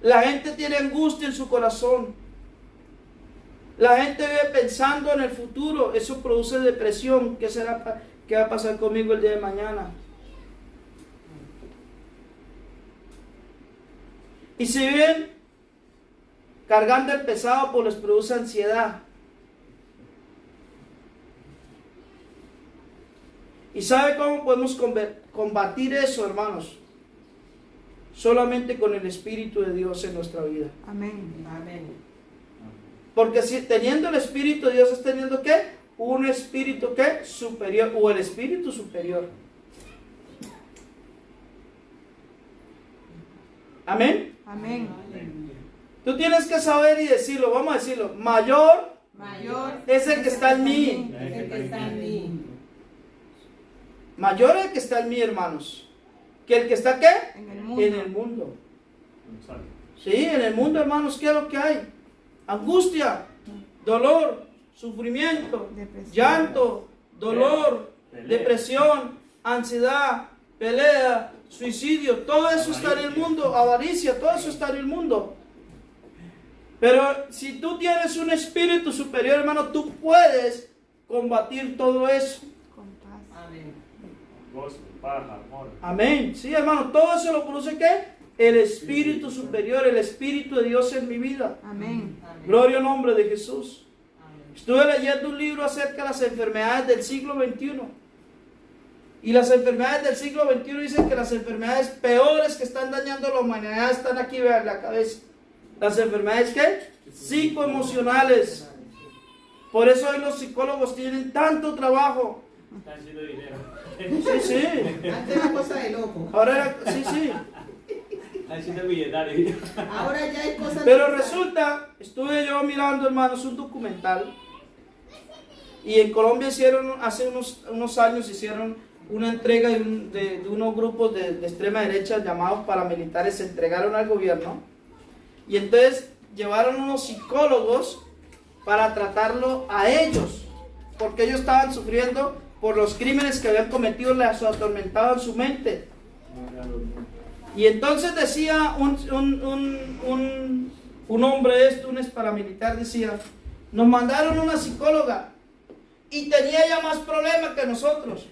La gente tiene angustia en su corazón. La gente vive pensando en el futuro. Eso produce depresión. ¿Qué va a pasar conmigo el día de mañana? Y si viven cargando el pesado, pues les produce ansiedad. ¿Y sabe cómo podemos combatir eso, hermanos? Solamente con el Espíritu de Dios en nuestra vida. Amén. Amén. Porque si teniendo el Espíritu de Dios es teniendo ¿qué? Un Espíritu ¿qué? Superior, o el Espíritu superior. Amén. Amén. Tú tienes que saber y decirlo, vamos a decirlo, mayor Mayor es el que está en mí. Es el que está en mí. Mayor es el que está en mí, hermanos, que el que está ¿qué? en el mundo. En el mundo. Sí, en el mundo, hermanos, ¿qué es lo que hay? Angustia, dolor, sufrimiento, Depresión. llanto, dolor, depresión, ansiedad, pelea, suicidio, todo eso está en el mundo, avaricia, todo eso está en el mundo. Pero si tú tienes un espíritu superior, hermano, tú puedes combatir todo eso. Con paz. Amén. Gozo, paz, amor. Amén. Sí, hermano, todo eso lo produce ¿qué? El espíritu superior, el espíritu de Dios en mi vida. Amén. Amén. Gloria al nombre de Jesús. Amén. Estuve leyendo un libro acerca de las enfermedades del siglo XXI. Y las enfermedades del siglo XXI dicen que las enfermedades peores que están dañando a la humanidad están aquí, vean, en la cabeza. Las enfermedades ¿qué? Psicoemocionales. Por eso hoy los psicólogos tienen tanto trabajo. Están haciendo dinero. Sí, sí. Antes era cosa de loco. Ahora, sí, sí. Están haciendo millonario. Ahora ya es cosa de Pero resulta, estuve yo mirando, hermanos, un documental. Y en Colombia hicieron, hace unos años, hicieron una entrega de unos grupos de extrema derecha llamados paramilitares, se entregaron al gobierno. Y entonces llevaron unos psicólogos para tratarlo a ellos, porque ellos estaban sufriendo por los crímenes que habían cometido, les atormentaban su mente. Y entonces decía un hombre un ex paramilitar, decía, nos mandaron una psicóloga y tenía ya más problemas que nosotros.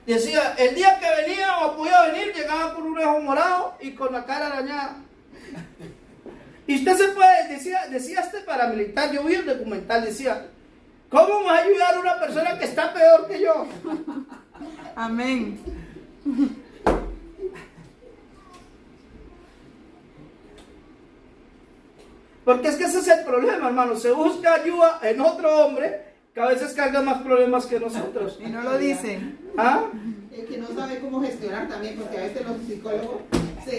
Decía, el día que venía o podía venir, llegaba con un ojo morado y con la cara arañada. Y usted se puede, decía este paramilitar, yo vi el documental, decía, ¿cómo me va a ayudar una persona que está peor que yo? Amén. Porque es que ese es el problema, hermano, se busca ayuda en otro hombre que a veces carga más problemas que nosotros. Y no lo dicen. ¿Ah? El que no sabe cómo gestionar también, porque a veces los psicólogos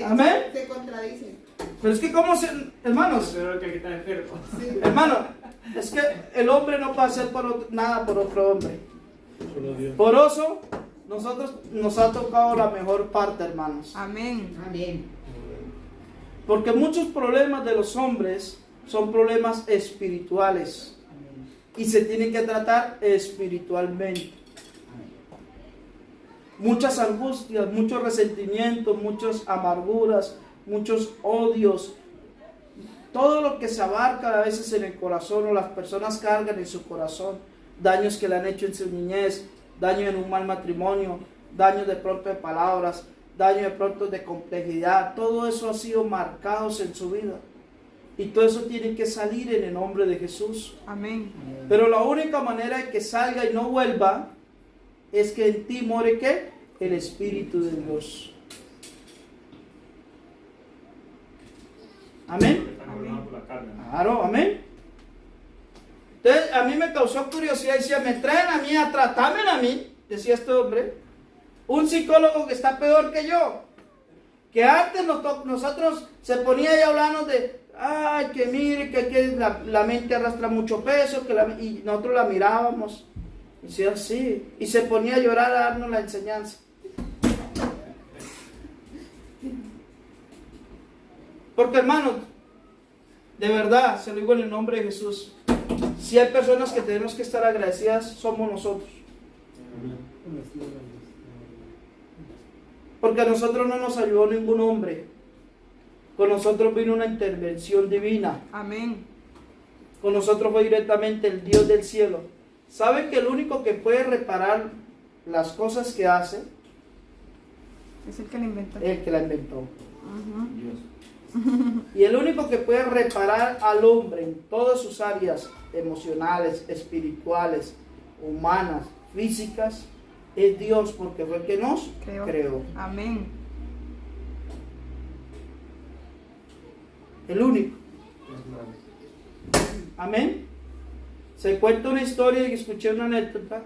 Amén. se contradicen. Pero es que hermanos, Pero que aquí está enfermo. Sí. hermano, es que el hombre no puede hacer nada por otro hombre. Solo Dios. Por eso, nos ha tocado la mejor parte, hermanos. Amén. Amén. Porque muchos problemas de los hombres son problemas espirituales Amén. y se tienen que tratar espiritualmente. Muchas angustias, muchos resentimientos, muchas amarguras, muchos odios, todo lo que se abarca a veces en el corazón o las personas cargan en su corazón, daños que le han hecho en su niñez, daño en un mal matrimonio, daño de pronto de palabras, daño de pronto de complejidad, todo eso ha sido marcados en su vida. Y todo eso tiene que salir en el nombre de Jesús. Amén. Pero la única manera de que salga y no vuelva es que en ti more ¿qué? El Espíritu de Dios. Amén. Están gobernados por la carne. Claro, amén. Entonces a mí me causó curiosidad. Decía, me traen a mí a tratarme a mí, decía este hombre, un psicólogo que está peor que yo. Que antes nosotros se ponía ahí a hablarnos de, ay, que mire, que la mente arrastra mucho peso, y nosotros la mirábamos. Y decía, sí. Y se ponía a llorar a darnos la enseñanza. Porque hermanos, de verdad, se lo digo en el nombre de Jesús, si hay personas que tenemos que estar agradecidas, somos nosotros. Porque a nosotros no nos ayudó ningún hombre. Con nosotros vino una intervención divina. Amén. Con nosotros fue directamente el Dios del cielo. ¿Saben que el único que puede reparar las cosas que hace Es el que la inventó. es el que la inventó? Ujú. Dios. Y el único que puede reparar al hombre en todas sus áreas emocionales, espirituales, humanas, físicas, es Dios, porque fue el que nos creó. Amén. El único. Amén. Se cuenta una historia y escuché una anécdota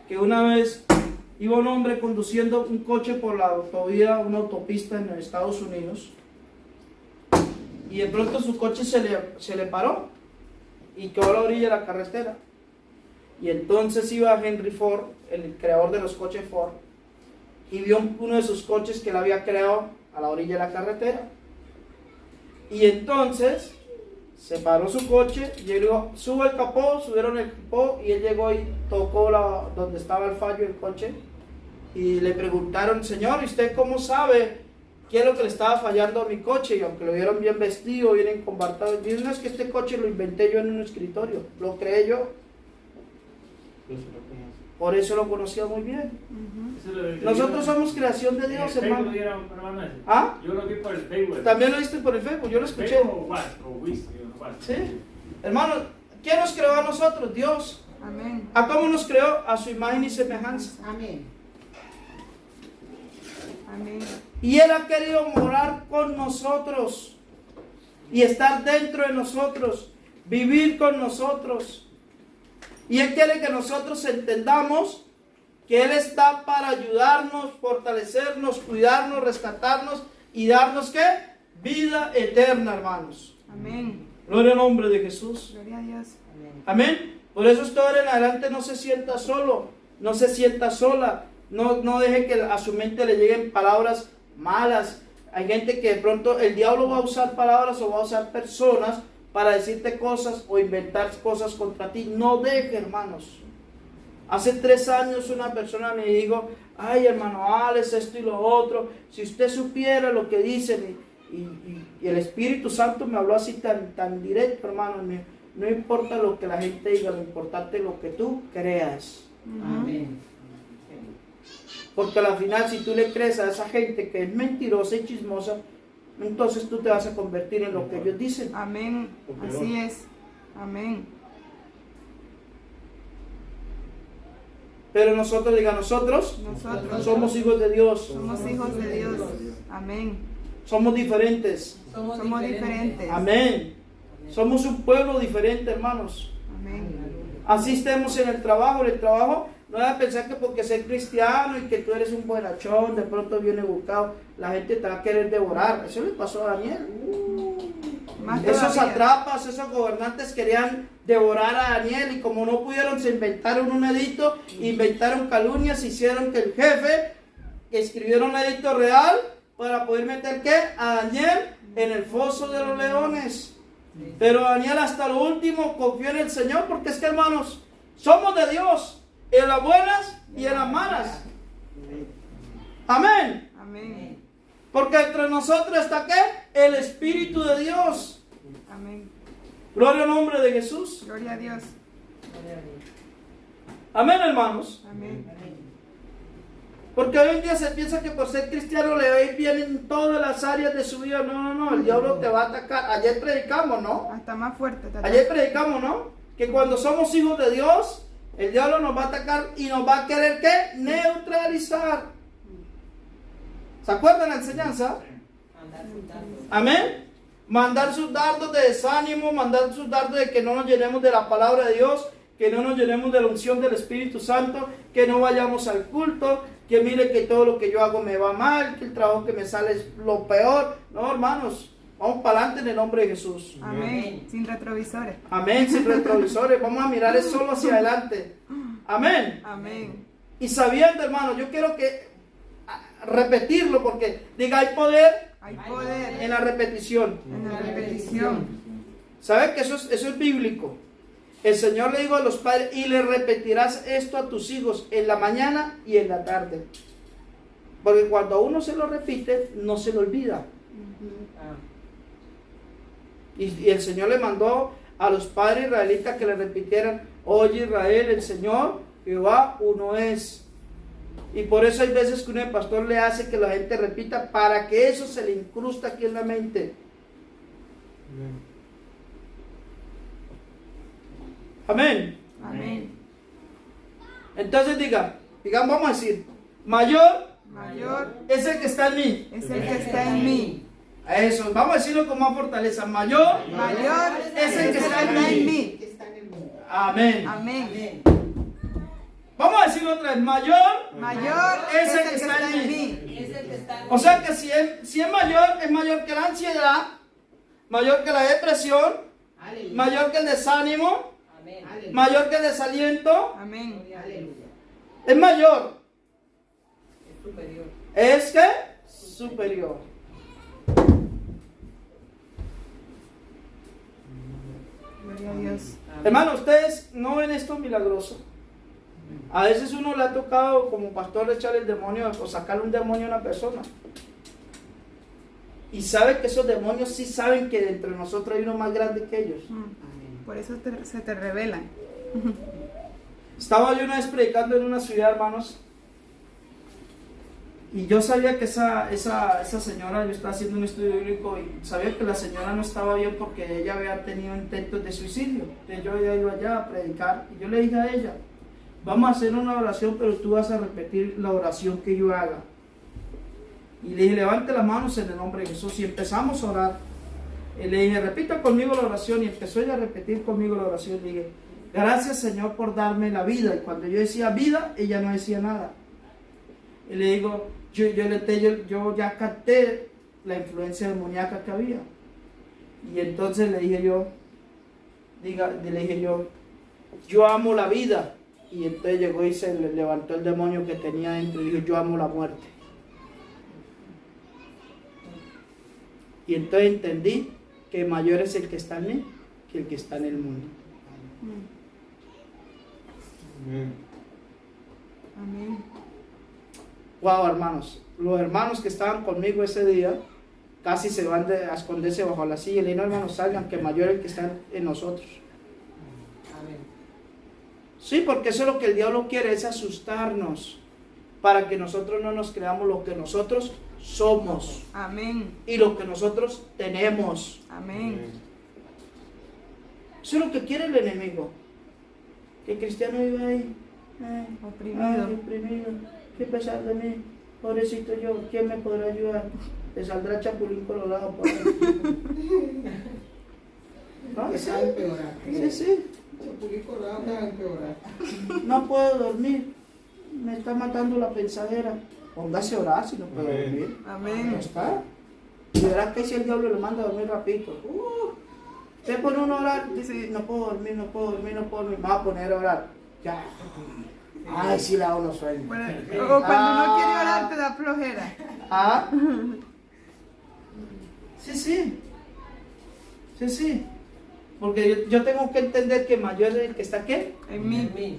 que una vez iba un hombre conduciendo un coche por la autovía, una autopista en Estados Unidos, y de pronto su coche se le paró y quedó a la orilla de la carretera. Y entonces iba Henry Ford, el creador de los coches Ford, y vio uno de sus coches que él había creado a la orilla de la carretera. Y entonces se paró su coche y él dijo, sube el capó, subieron el capó, y él llegó y tocó donde estaba el fallo del coche, y le preguntaron, señor, ¿y usted cómo sabe qué es lo que le estaba fallando a mi coche? Y aunque lo vieron bien vestido, bien encobartado, dijo, no, es que este coche lo inventé yo en un escritorio, lo creé yo. Dios se lo conoce. Por eso lo conocía muy bien. Ujú. Eso lo vi- Nosotros somos creación de en el Dios, Facebook hermano. dieron, hermano, ese. ¿Ah? Yo lo vi por el Facebook. También lo viste por el Facebook, yo lo escuché. ¿Facebook o what? O whisky, o what? ¿Sí? Hermano, ¿quién nos creó a nosotros? Dios. Amén. ¿A cómo nos creó? A su imagen y semejanza. Amén. Amén. Y Él ha querido morar con nosotros y estar dentro de nosotros, vivir con nosotros. Y Él quiere que nosotros entendamos que Él está para ayudarnos, fortalecernos, cuidarnos, rescatarnos y darnos ¿qué? Vida eterna, hermanos. Amén. Gloria al nombre de Jesús. Gloria a Dios. Amén. Por eso usted ahora en adelante no se sienta solo, no se sienta sola. No deje que a su mente le lleguen palabras malas. Hay gente que de pronto el diablo va a usar palabras o va a usar personas para decirte cosas o inventar cosas contra ti. No deje, hermanos. Hace 3 años una persona me dijo, ay hermano Alex, esto y lo otro. Si usted supiera lo que dicen, y el Espíritu Santo me habló así tan directo, hermano. No importa lo que la gente diga, lo importante es lo que tú creas. Amén. Porque al final, si tú le crees a esa gente que es mentirosa y chismosa, entonces tú te vas a convertir en lo que ellos dicen. Amén. Así es. Amén. Pero nosotros, nosotros somos hijos de Dios. Somos hijos de Dios. Amén. Somos diferentes. Somos diferentes. Amén. Somos un pueblo diferente, hermanos. Amén. Así estemos en el trabajo. En el trabajo no vas a pensar que porque ser cristiano y que tú eres un buenachón, de pronto bien educado, la gente te va a querer devorar. Eso le pasó a Daniel. Más Esos todavía. satrapas, esos gobernantes querían devorar a Daniel, y como no pudieron, se inventaron un edicto, inventaron calumnias, hicieron que el jefe escribiera un edicto real para poder meter ¿qué? A Daniel en el foso de los leones. Pero Daniel hasta lo último confió en el Señor, porque es que, hermanos, somos de Dios en las buenas y en las malas. Amén. Amén. Porque entre nosotros está ¿qué? El Espíritu de Dios. Amén. Gloria al nombre de Jesús. Gloria a Dios. Amén, hermanos. Amén. Porque hoy en día se piensa que por ser cristiano le va a ir bien en todas las áreas de su vida. No, el diablo te va a atacar. Ayer predicamos, ¿no? Hasta más fuerte. Ayer predicamos, ¿no? Que cuando somos hijos de Dios, el diablo nos va a atacar y nos va a querer, ¿qué? Neutralizar. ¿Se acuerdan la enseñanza? Amén. Mandar sus dardos de desánimo, mandar sus dardos de que no nos llenemos de la palabra de Dios, que no nos llenemos de la unción del Espíritu Santo, que no vayamos al culto, que mire que todo lo que yo hago me va mal, que el trabajo que me sale es lo peor. No, hermanos, vamos para adelante en el nombre de Jesús. Amén. Sin retrovisores. Amén, sin retrovisores. Vamos a mirar solo hacia adelante. Amén. Amén. Y sabiendo, hermanos, yo quiero que repetirlo porque diga, hay poder Hay poder en la repetición. en la repetición. ¿Sabe que eso es bíblico? El Señor le dijo a los padres, y le repetirás esto a tus hijos en la mañana y en la tarde. Porque cuando a uno se lo repite, no se lo olvida. Y el Señor le mandó a los padres israelitas que le repitieran, oye Israel, el Señor Jehová uno es. Y por eso hay veces que un pastor le hace que la gente repita para que eso se le incrusta aquí en la mente. Amén. Amén. Entonces digamos, vamos a decir, mayor Mayor es el que está en mí. es el que está en mí. Eso, vamos a decirlo con más fortaleza. Mayor Mayor es el que está en mí. Que están en mí. Amén. Amén. Vamos a decirlo otra vez. Mayor Mayor es el que está en mí. O sea que si es mayor que la ansiedad, mayor que la depresión, Aleluya. mayor que el desánimo, Aleluya. mayor que el desaliento. Amén. Aleluya. Es mayor. Es superior. Es que superior. Gloria a Dios. Hermano, ustedes no ven esto milagroso. A veces uno le ha tocado como pastor echarle el demonio o sacarle un demonio a una persona. Y sabe que esos demonios sí saben que dentro de nosotros hay uno más grande que ellos. Por eso se te revelan. Estaba yo una vez predicando en una ciudad, hermanos. Y yo sabía que esa señora, yo estaba haciendo un estudio bíblico y sabía que la señora no estaba bien porque ella había tenido intentos de suicidio. Entonces yo había ido allá a predicar y yo le dije a ella, vamos a hacer una oración, pero tú vas a repetir la oración que yo haga. Y le dije, levante las manos en el nombre de Jesús y empezamos a orar. Y le dije, repita conmigo la oración y empezó ella a repetir conmigo la oración. Le dije, gracias Señor por darme la vida. Y cuando yo decía vida, ella no decía nada. Y le digo, yo ya capté la influencia demoníaca que había. Y entonces le dije yo amo la vida. Y entonces llegó y se le levantó el demonio que tenía dentro y dijo, yo amo la muerte. Y entonces entendí que mayor es el que está en mí que el que está en el mundo. Amén. Wow, hermanos, los hermanos que estaban conmigo ese día casi se van a esconderse bajo la silla. Y le digo, no, hermanos, salgan, que mayor es el que está en nosotros. Amén. Sí, porque eso es lo que el diablo quiere, es asustarnos para que nosotros no nos creamos lo que nosotros somos Amén. y lo que nosotros tenemos. Amén. Eso es lo que quiere el enemigo, que el cristiano vive ahí Oprimido. oprimido, qué pesar de mí, pobrecito yo, ¿quién me podrá ayudar? Te saldrá chapulín colorado por ahí. ¿No? Que Sí, va a empeorar. sí. Chapulín colorado te va a empeorar. No puedo dormir, me está matando la pensadera. Póngase a orar si no puede dormir. Ya Amén. está. Y verás que si el diablo le manda a dormir rapidito. Usted pone uno a orar, dice, no puedo dormir, me va a poner a orar. Ya. Ay, sí la uno sueña. Bueno, o cuando no quiere orar te da flojera. Ah. Sí. Porque yo tengo que entender que mayor es el que está aquí. En mí.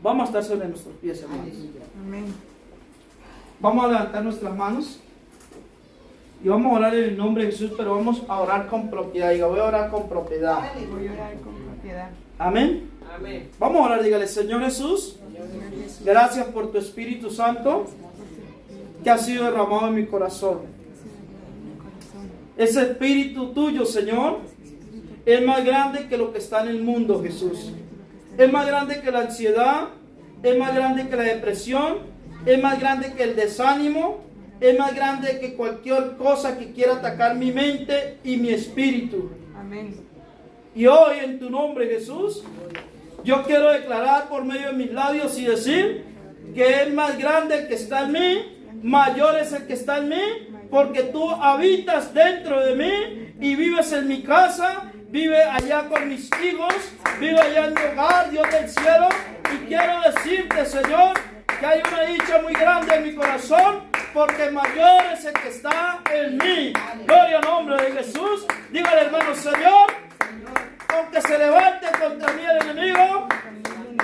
Vamos a estar sobre nuestros pies, hermanos. Amén. Vamos a levantar nuestras manos. Y vamos a orar en el nombre de Jesús, pero vamos a orar con propiedad. Diga, voy a orar con propiedad. Voy a orar con propiedad. Amén. Amén. Vamos a orar, dígale, Señor Jesús, gracias por tu Espíritu Santo que ha sido derramado en mi corazón. Ese Espíritu tuyo, Señor, es más grande que lo que está en el mundo, Jesús. Es más grande que la ansiedad, es más grande que la depresión, es más grande que el desánimo, es más grande que cualquier cosa que quiera atacar mi mente y mi espíritu. Amén. Y hoy en tu nombre, Jesús, yo quiero declarar por medio de mis labios y decir que es más grande el que está en mí, mayor es el que está en mí, porque tú habitas dentro de mí y vives en mi casa, vive allá con mis hijos, vive allá en mi hogar, Dios del cielo. Y quiero decirte, Señor, que hay una dicha muy grande en mi corazón, porque mayor es el que está en mí. Gloria al nombre de Jesús. Dígale, hermano, Señor, aunque se levante contra mí el enemigo,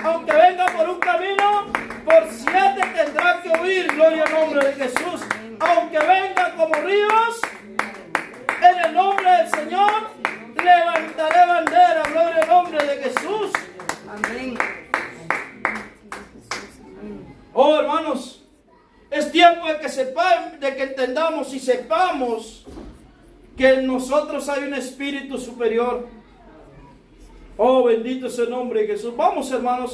aunque venga por un camino, por 7 tendrá que huir. Gloria al nombre de Jesús. Aunque venga como ríos, en el nombre del Señor levantaré bandera. Gloria al nombre de Jesús. Amén. Oh, hermanos, es tiempo de que sepamos, de que entendamos y sepamos que en nosotros hay un espíritu superior. Oh, bendito es el nombre de Jesús. Vamos, hermanos.